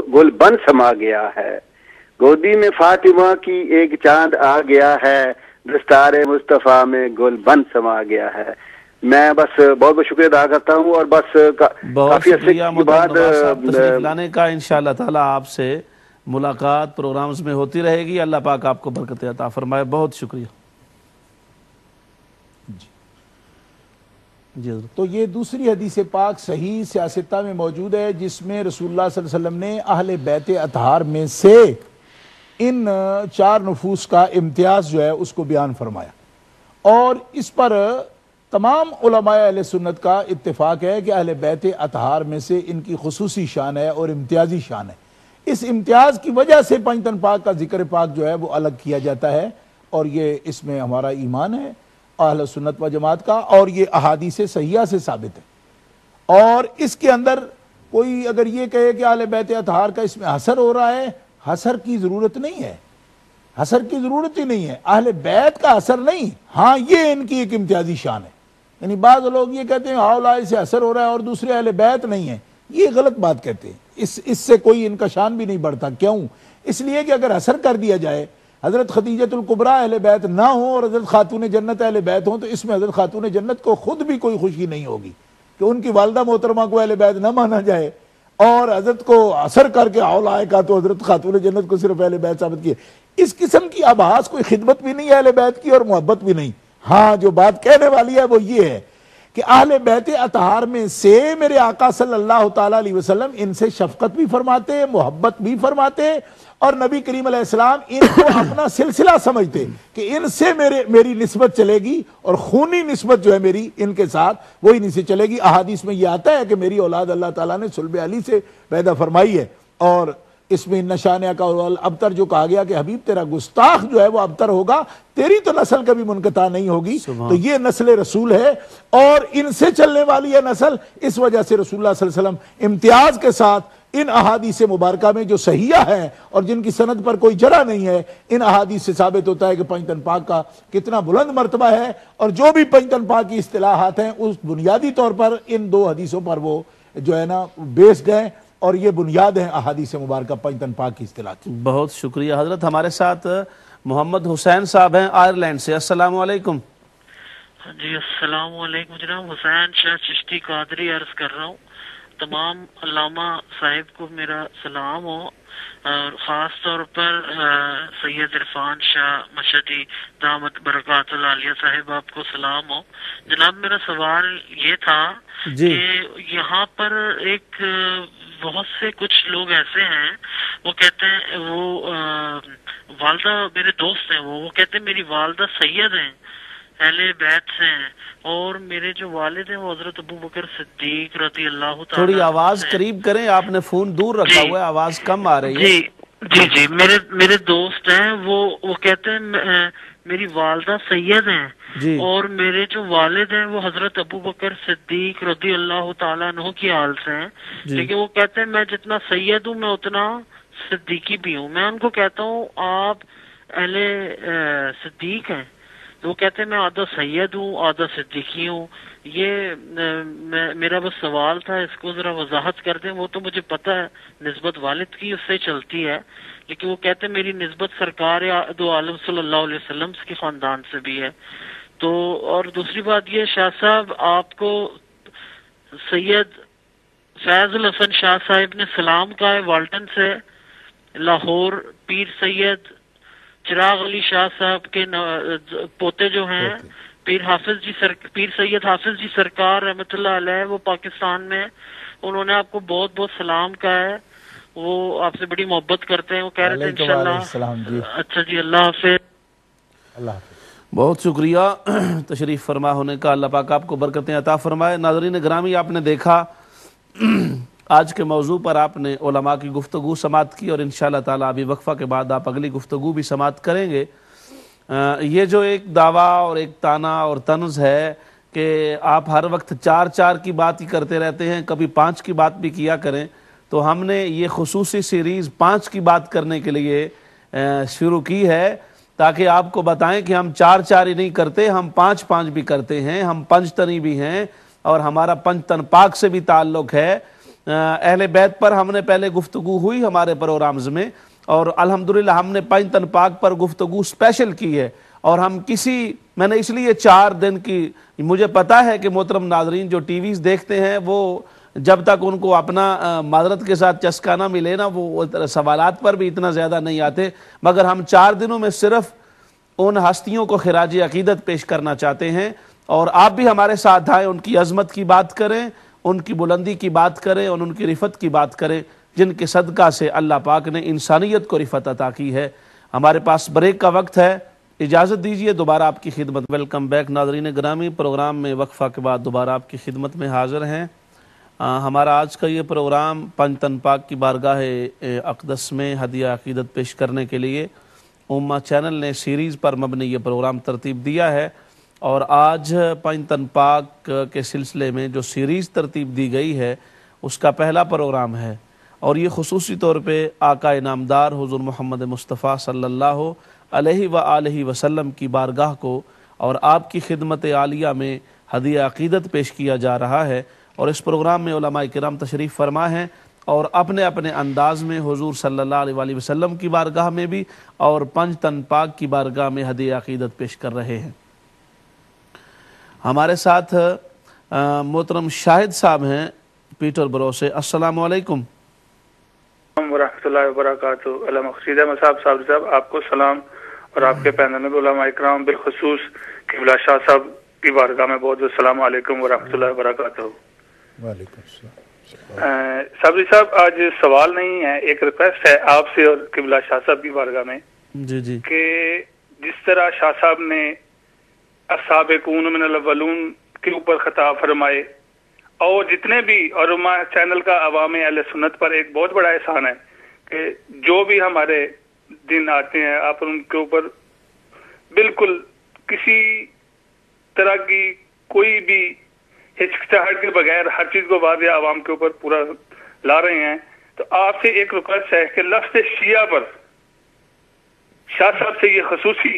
गुलबन समा गया है, गोदी में फातिमा की एक चांद आ गया है, दस्तारे मुस्तफ़ा में गुलबन समा गया है। मैं बस बहुत बहुत शुक्रिया अदा करता हूँ और बस काफी अर्से के बाद तशरीफ लाने का। इंशाअल्लाह ताला आपसे मुलाकात प्रोग्राम्स में होती रहेगी। अल्लाह पाक आपको बरकत अता फरमाए। बहुत शुक्रिया जी। तो ये दूसरी हदीस पाक सही सियासता में मौजूद है, जिसमें रसूलुल्लाह सल्लल्लाहु अलैहि वसल्लम ने अहले बैत अतहार में से इन 4 नफूस का इम्तियाज जो है उसको बयान फरमाया, और इस पर तमाम उलमाए अहले सुन्नत का इत्तेफाक है कि अहले बैत अतहार में से इनकी खुसूसी शान है और इम्तियाजी शान है। इस इम्तियाज की वजह से पंजतन पाक का जिक्र पाक जो है वो अलग किया जाता है, और ये इसमें हमारा ईमान है अहले सुन्नत व जमात का, और ये अहादीस सहिया से साबित है। और इसके अंदर कोई अगर ये कहे कि अहले बैत अतहार का इसमें हसर हो रहा है, हसर की ज़रूरत नहीं है, हसर की ज़रूरत ही नहीं है, अहले बैत का असर नहीं। हाँ, ये इनकी एक इम्तियाजी शान है। यानी बाज़ लोग ये कहते हैं हाउला से असर हो रहा है और दूसरे अहले बैत नहीं है, ये गलत बात कहते हैं। इससे कोई इनका शान भी नहीं बढ़ता। क्यों? इसलिए कि अगर असर कर दिया जाए, हज़रत खदीजतुल कुबरा अहले बैत ना हो और हज़रत खातून जन्नत अहले बैत हो, तो इसमें हज़रत खातून जन्नत को खुद भी कोई खुशी नहीं होगी कि उनकी वालदा मोहतरमा को अहले बैत ना माना जाए, और हज़रत को असर करके औलाए का तो हज़रत खातून जन्नत को सिर्फ अहले बैत साबित किए। इस किस्म की आभास कोई खिदमत भी नहीं है अहले बैत की और मोहब्बत भी नहीं। हाँ, जो बात कहने वाली है वो ये है कि अहले बैत अतहार में से मेरे आका सल्लल्लाहु ताला अलैहि वसल्लम इनसे शफकत भी फरमाते, मोहब्बत भी फरमाते, और नबी करीम अलैहिस्सलाम इनको अपना सिलसिला समझते कि इनसे मेरी निस्बत चलेगी, और खूनी निस्बत जो है मेरी इनके साथ वही इनसे चलेगी। अहादीस में ये आता है कि मेरी औलाद अल्लाह ताला ने सुल्ब अली से पैदा फरमाई है, और इसमें नशानिया का अबतर जो कहा गया कि हबीब तेरा गुस्ताख जो है वो अबतर होगा, तेरी तो नस्ल कभी मुनक़ता नहीं होगी। तो ये नस्ल रसूल है और इनसे चलने वाली है नस्ल। इस वजह से रसूलुल्लाह सल्लल्लाहु अलैहि वसल्लम इम्तियाज के साथ इन अहादीस मुबारका में जो सहिया है और जिनकी सनद पर कोई जरा नहीं है, इन अहादीस से साबित होता है कि पंजतन पाक का कितना बुलंद मर्तबा है, और जो भी पंजतन पाक की इस्तिलाहात हैं उस बुनियादी तौर पर इन 2 हदीसों पर वो जो है ना बेस गए, और ये बुनियाद है अहादीस मुबारका पंजतन पाक की इस्तिलाह की। बहुत शुक्रिया हजरत। हमारे साथ मोहम्मद हुसैन साहब हैं आयरलैंड से। अस्सलाम वालेकुम। जी अस्सलाम वालेकुम जनाब, हुसैन शाह चिश्ती कादरी अर्ज कर रहा हूँ। तमाम अल्लामा साहिब को मेरा सलाम हो, और ख़ास तौर पर सैयद इरफान शाह मशदी दामत बरकातुल आलिया साहिब आपको सलाम हो। जनाब, मेरा सवाल ये था कि यहाँ पर एक बहुत से कुछ लोग ऐसे हैं, वो कहते हैं वो वालदा मेरे दोस्त हैं, वो कहते हैं मेरी वालदा सैयद हैं, अहले बैत से हैं, और मेरे जो वालिद हैं वो हजरत अबू बकर सिद्दीक रज़ी अल्लाह ताला। थोड़ी आवाज करीब करें, आपने फोन दूर रखा हुआ है, आवाज कम आ रही है। जी मेरे दोस्त हैं, वो कहते हैं मेरी वालदा सैयद हैं और मेरे जो वालिद हैं वो हजरत अबू बकर सिद्दीक रज़ी अल्लाह ताला अन्हु की हाल से हैं, लेकिन वो कहते हैं मैं जितना सैयद हूँ मैं उतना सिद्दीकी भी हूँ। मैं उनको कहता हूँ आप अहले सिद्दीक हैं, तो वो कहते हैं मैं आधा सैयद हूँ आधा सिद्दीकी हूँ। ये मेरा बस सवाल था, इसको जरा वजाहत कर दें। वो तो मुझे पता है निस्बत वालिद की उससे चलती है, लेकिन वो कहते हैं मेरी निस्बत सरकार दो आलम सल्लल्लाहु अलैहि वसल्लम के खानदान से भी है। तो और दूसरी बात ये, शाह साहब आपको सैयद फैजुल हसन शाह साहिब ने सलाम कहा है वाल्टन से। लाहौर पीर सैयद चिराग अली शाह साहब के पोते जो हैं पीर सैयद हाफिज जी सरकार रहमतुल्लाह अलैह, वो पाकिस्तान में, उन्होंने आपको बहुत बहुत सलाम कहा है। वो आपसे बड़ी मोहब्बत करते हैं। वो कह रहे थे इंशाल्लाह। अच्छा जी, अल्लाह हाफिज। बहुत शुक्रिया तशरीफ फरमा होने का। अल्लाह पाक आपको बरकतें अता फरमाए। नाज़रीन ग्रामी, आपने देखा आज के मौजू पर आपने उलमा की गुफ्तगू समात की, और इंशाअल्लाह ताला अभी वक्फा के बाद आप अगली गुफ्तगू भी समात करेंगे। ये जो एक दावा और एक ताना और तंज है कि आप हर वक्त 4 की बात ही करते रहते हैं, कभी 5 की बात भी किया करें, तो हमने ये खुसूसी सीरीज़ 5 की बात करने के लिए शुरू की है, ताकि आपको बताएं कि हम 4 ही नहीं करते, हम 5 भी करते हैं, हम पंजतनी भी हैं, और हमारा पंजतन पाक से भी ताल्लुक़ है। اہل بیت پر हमने पहले गुफ्तगू हुई हमारे प्रोग्राम्स में, और अल्हम्दुलिल्लाह हमने पंज तन पाक पर गुफ्तगू स्पेशल की है। और हम मैंने इसलिए 4 दिन की, मुझे पता है कि मोहतरम नाज़रीन जो टीवीज़ देखते हैं वो जब तक उनको अपना मादरत के साथ चस्का ना मिले ना, वो सवालात पर भी इतना ज़्यादा नहीं आते, मगर हम 4 दिनों में सिर्फ उन हस्तियों को खिराज अकीदत पेश करना चाहते हैं। और आप भी हमारे साथ आए, उनकी अज़मत की बात करें, उनकी बुलंदी की बात करें और उनकी रिफत की बात करें, जिनके सदका से अल्लाह पाक ने इंसानियत को रिफत अता की है। हमारे पास ब्रेक का वक्त है, इजाज़त दीजिए, दोबारा आपकी खिदमत। वेलकम बैक नाज़रीन ग्रामी, प्रोग्राम में वक्फ़ा के बाद दोबारा आपकी खिदमत में हाज़िर हैं। हमारा आज का ये प्रोग्राम पंज तन पाक की बारगाह अक़दस में हदिया अक़ीदत पेश करने के लिए उम्मा चैनल ने सीरीज़ पर मबनी ये प्रोग्राम तरतीब दिया है। और आज पंज तन पाक के सिलसिले में जो सीरीज़ तरतीब दी गई है उसका पहला प्रोग्राम है, और ये खुसूसी तौर पे आका इनामदार हुज़ूर मोहम्मद मुस्तफ़ा सल्लल्लाहु अलैहि व आलिहि वसल्लम की बारगाह को और आपकी खिदमत आलिया में हदिया अक़ीदत पेश किया जा रहा है। और इस प्रोग्राम में उलमा किराम तशरीफ़ फरमा हैं और अपने अपने अंदाज़ में हुज़ूर सल्लल्लाहु अलैहि वसल्लम की बारगाह में भी और पंज तन पाक की बारगाह में हदिया अक़ीदत पेश कर रहे हैं। हमारे साथ मोहतरम शाहिद साहब हैं पीटरबरो से। अस्सलामु अलैकुम वरहमतुल्लाहि वबरकातुहू। अल्लामा ख़ुशीदा मसाब साहब आपको सलाम और आपके पैनल में उलमा इकराम बिलखुसूस क़िबला शाह साहब की बारगाह में बहुत बहुत सलाम अलैकुम वरहमतुल्लाहि वबरकातुहू। वालेकुम सलाम। साबरी साहब, आज सवाल नहीं है, एक रिक्वेस्ट है आपसे और क़िबला शाह साहब की बारगाह में जी जी कि जिस तरह शाह साहब ने अस्साबिकून मिनल अव्वलून के ऊपर खिताब फरमाए, और जितने भी और चैनल का अवाम अहले सुन्नत पर एक बहुत बड़ा एहसान है कि जो भी हमारे दिन आते हैं आप उनके ऊपर बिल्कुल किसी तरह की कोई भी हिचकिचाहट के बगैर हर चीज को वाज़ेह आवाम के ऊपर पूरा ला रहे हैं। तो आपसे एक रिक्वेस्ट है कि लफ्ज़ शिया पर शाह साहब से ये खसूसी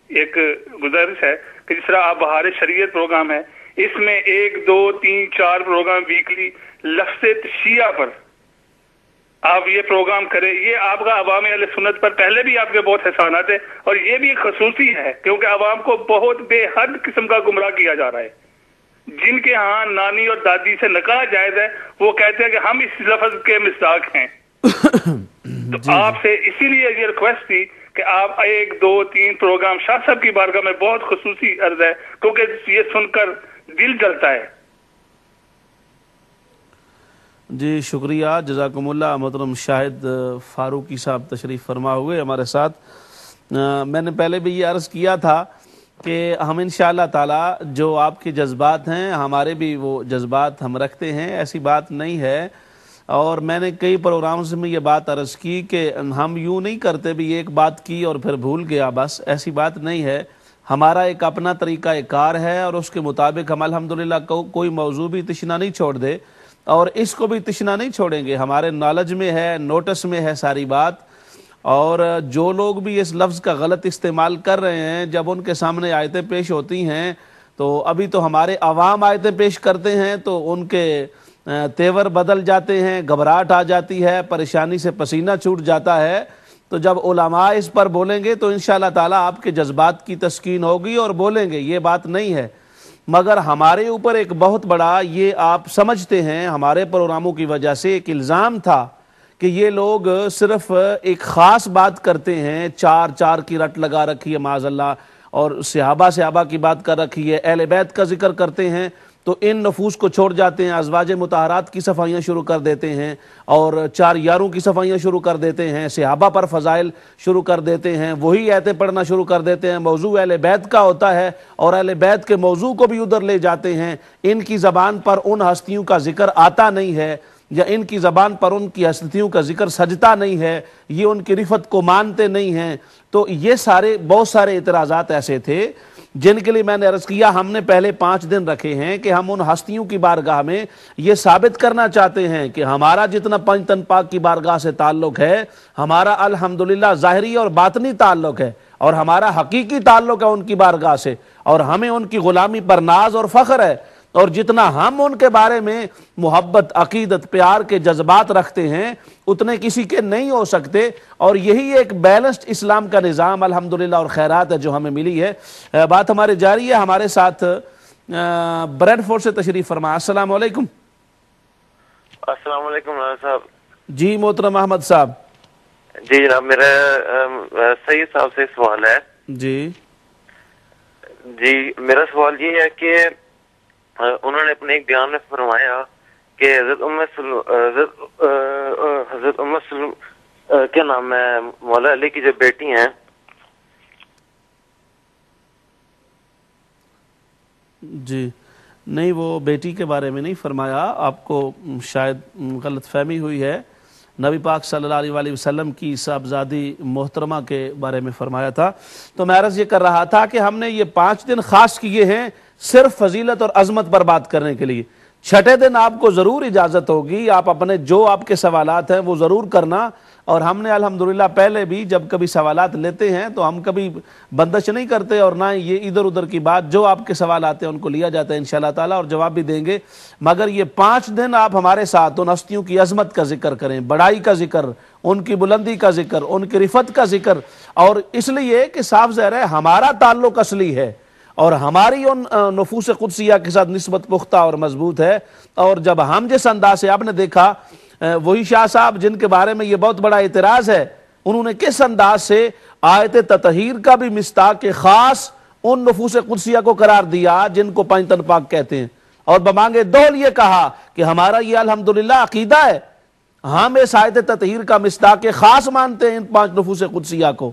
एक गुजारिश है कि जिस तरह आप बहार शरीयत प्रोग्राम है, इसमें 1, 2, 3, 4 प्रोग्राम वीकली लफ्ज़ शिया पर आप ये प्रोग्राम करें। ये आपका अवाम अहले सुन्नत पर पहले भी आपके बहुत एहसानात है, और ये भी एक खसूसी है क्योंकि अवाम को बहुत बेहद किस्म का गुमराह किया जा रहा है। जिनके यहाँ नानी और दादी से निकाह जायज है वो कहते हैं कि हम इस लफ्ज के मिस्ताक हैं। तो आपसे इसीलिए ये रिक्वेस्ट थी कि आप 1, 2, 3 प्रोग्राम शाह साहब की बारगाह में बहुत खसूसी अर्ज है, क्योंकि ये सुनकर दिल जलता है। जी शुक्रिया, जज़ाकुमुल्लाह। मोहतरम शाहिद फारूकी साहब तशरीफ़ फरमा हुए हमारे साथ। मैंने पहले भी ये अर्ज़ किया था कि हम इंशाअल्लाह ताला जो आपके जज्बात हैं हमारे भी वो जज्बात हम रखते हैं, ऐसी बात नहीं है। और मैंने कई प्रोग्राम्स में ये बात अर्ज़ की कि हम यूँ नहीं करते भी एक बात की और फिर भूल गया, बस ऐसी बात नहीं है। हमारा एक अपना तरीक़ा एक कार है और उसके मुताबिक हम अल्हम्दुलिल्लाह कोई मौजू भी तिश्ना नहीं छोड़ दे, और इसको भी तिश्ना नहीं छोड़ेंगे। हमारे नॉलेज में है, नोटिस में है सारी बात। और जो लोग भी इस लफ्ज़ का गलत इस्तेमाल कर रहे हैं, जब उनके सामने आयतें पेश होती हैं तो अभी तो हमारे अवाम आयतें पेश करते हैं तो उनके तेवर बदल जाते हैं, घबराहट आ जाती है, परेशानी से पसीना छूट जाता है। तो जब उलमा इस पर बोलेंगे तो इंशाअल्लाह ताला आपके जज्बात की तस्कीन होगी और बोलेंगे, ये बात नहीं है। मगर हमारे ऊपर एक बहुत बड़ा, ये आप समझते हैं, हमारे प्रोग्रामों की वजह से एक इल्ज़ाम था कि ये लोग सिर्फ एक ख़ास बात करते हैं, 4 की रट लगा रखी है माज़अल्लाह, और सहाबा की बात कर रखी है, अहले बैत का जिक्र करते हैं तो इन नफूस को छोड़ जाते हैं, अज़वाज मुताहरात की सफाइयाँ शुरू कर देते हैं और 4 यारों की सफाइयाँ शुरू कर देते हैं, सहाबा पर फ़ज़ाइल शुरू कर देते हैं, वही आयतें पढ़ना शुरू कर देते हैं। मौजू अहले बैत का होता है और अहले बैत के मौजू को भी उधर ले जाते हैं। इनकी ज़बान पर उन हस्तियों का जिक्र आता नहीं है, या इनकी ज़बान पर उनकी हस्तियों का जिक्र सजता नहीं है, ये उनकी रिफत को मानते नहीं हैं। तो ये बहुत सारे एतराज़ात ऐसे थे जिनके लिए मैंने अर्ज़ किया, हमने पहले 5 दिन रखे हैं कि हम उन हस्तियों की बारगाह में ये साबित करना चाहते हैं कि हमारा जितना पंज तन पाक की बारगाह से ताल्लुक़ है, हमारा अल्हम्दुलिल्लाह ज़ाहिरी और बातनी ताल्लुक़ है, और हमारा हकीकी ताल्लुक़ है उनकी बारगाह से, और हमें उनकी ग़ुलामी पर नाज और फ़ख्र है। اور جتنا ہم ان کے بارے میں محبت، عقیدت، پیار کے جذبات رکھتے ہیں اتنے کسی کے نہیں ہو سکتے، اور یہی ایک بیلنسڈ اسلام کا نظام الحمدللہ اور خیرات ہے جو ہمیں ملی ہے۔ بات ہمارے جاری ہے، ہمارے ساتھ برینڈ فورڈ سے تشریف فرما۔ السلام علیکم۔ السلام علیکم صاحب۔ جی محترم احمد صاحب۔ جی جناب، میرا سید صاحب سے سوال ہے۔ جی میرا سوال یہ ہے کہ انہوں نے اپنے ایک بیان میں فرمایا کہ حضرت کیا نام ہے مولا علی کی جو بیٹی ہیں، جی نہیں، وہ بیٹی کے بارے میں نہیں فرمایا، آپ کو شاید غلط فہمی ہوئی ہے۔ نبی پاک صلی اللہ علیہ وسلم کی صاحبزادی محترمہ کے بارے میں فرمایا تھا۔ تو میں عرض یہ کر رہا تھا کہ ہم نے یہ 5 دن خاص کیے ہیں صرف فضیلت اور عظمت پر بات کرنے کے لیے۔ چھٹے دن آپ کو ضرور اجازت ہوگی، آپ اپنے جو آپ کے سوالات ہیں وہ ضرور کرنا، اور ہم نے الحمدللہ پہلے بھی جب کبھی سوالات لیتے ہیں تو ہم کبھی بندش نہیں کرتے، اور نہ یہ ادھر ادھر کی بات، جو آپ کے سوالات ہیں ان کو لیا جاتا ہے انشاءاللہ تعالی، اور جواب بھی دیں گے۔ مگر یہ 5 دن آپ ہمارے ساتھ ان ہستیوں کی عظمت کا ذکر کریں، بڑائی کا ذکر، ان کی بلندی کا ذکر، ان کی رفت کا ذکر، اور اس لیے کہ صاف ظاہر ہے ہمارا تعلق اصلی ہے اور ہماری ان نفوس قدسیہ کے ساتھ نسبت پختہ اور مضبوط ہے۔ اور جب ہم جس انداز سے آپ نے دیکھا، وہی شاہ صاحب جن کے بارے میں یہ بہت بڑا اعتراض ہے، انہوں نے کس انداز سے آیت تطہیر کا بھی مصداق خاص ان نفوس قدسیہ کو قرار دیا جن کو 5 تن پاک کہتے ہیں، اور بمانگے دول یہ کہا کہ ہمارا یہ الحمدللہ عقیدہ ہے، ہم اس آیت تطہیر کا مصداق خاص مانتے ہیں ان 5 نفوس قدسیہ کو،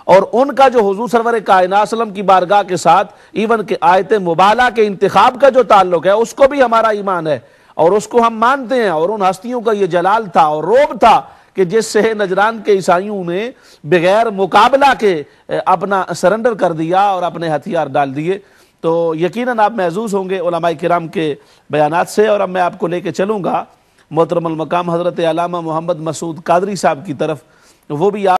اور ان کا جو حضور سرور کائنات صلی اللہ علیہ وسلم کی بارگاہ کے ساتھ ایون کہ آیت مبالہ کے انتخاب کا جو تعلق ہے اس کو بھی ہمارا ایمان ہے، اور اس کو ہم مانتے ہیں۔ اور ان ہستیوں کا یہ جلال تھا اور روب تھا کہ جس سے نجران کے عیسائیوں نے بغیر مقابلہ کے اپنا سرنڈر کر دیا اور اپنے ہتھیار ڈال دیے۔ تو یقیناً آپ محظوظ ہوں گے علماء کرام کے بیانات سے، اور اب میں آپ کو لے کے چلوں گا محترم المقام حضرت علامہ محمد مسعود قادری صاحب کی طرف، وہ بھی